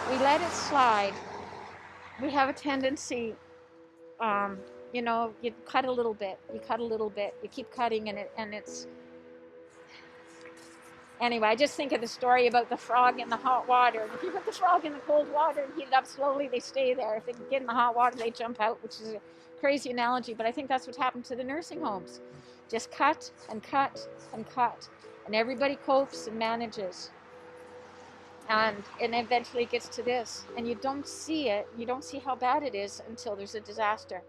we let it slide. We have a tendency, you know, you cut a little bit, you cut a little bit, you keep cutting, and it's anyway. I just think of the story about the frog in the hot water. If you put the frog in the cold water and heat it up slowly, they stay there. If they get in the hot water, they jump out, which is a crazy analogy, but I think that's what happened to the nursing homes. Just cut and cut and cut, and everybody copes and manages. And eventually it gets to this, and you don't see it, you don't see how bad it is until there's a disaster.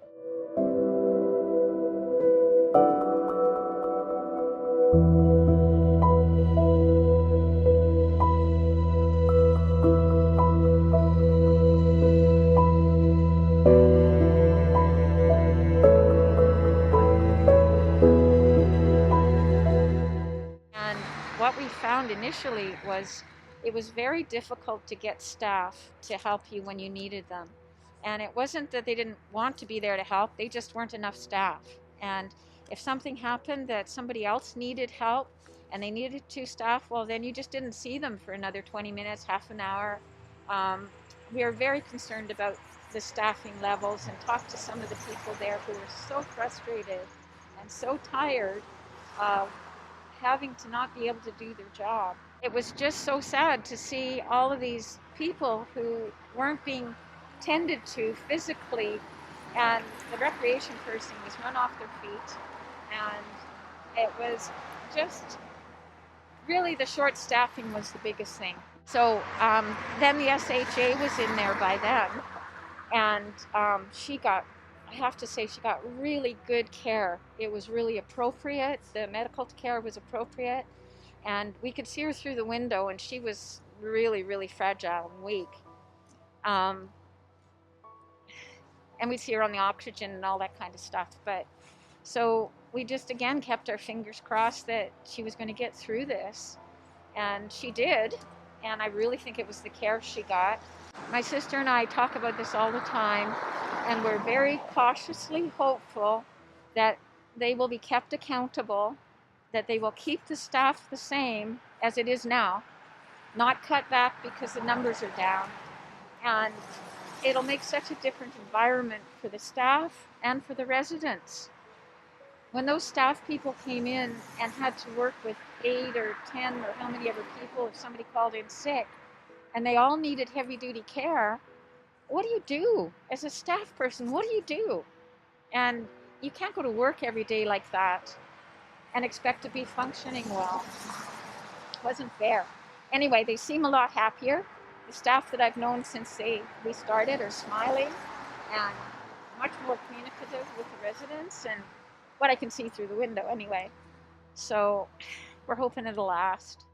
And what we found initially was it was very difficult to get staff to help you when you needed them. And it wasn't that they didn't want to be there to help, they just weren't enough staff. And if something happened that somebody else needed help and they needed two staff, well, then you just didn't see them for another 20 minutes, half an hour. We are very concerned about the staffing levels and talked to some of the people there who were so frustrated and so tired of having to not be able to do their job. It was just so sad to see all of these people who weren't being tended to physically, and the recreation person was run off their feet, and it was just really the short staffing was the biggest thing. So then the SHA was in there by then, and she got, I have to say, she got really good care. It was really appropriate. The medical care was appropriate, and we could see her through the window, and she was really, really fragile and weak. And we'd see her on the oxygen and all that kind of stuff. But so we just again kept our fingers crossed that she was going to get through this, and she did. And I really think it was the care she got. My sister and I talk about this all the time, and we're very cautiously hopeful that they will be kept accountable, that they will keep the staff the same as it is now, not cut back because the numbers are down. And it'll make such a different environment for the staff and for the residents. When those staff people came in and had to work with 8 or 10 or how many ever people, if somebody called in sick, and they all needed heavy-duty care, what do you do as a staff person? What do you do? And you can't go to work every day like that and expect to be functioning well. It wasn't fair. Anyway, they seem a lot happier. The staff that I've known since we started are smiling and much more communicative with the residents, and what I can see through the window anyway. So we're hoping it'll last.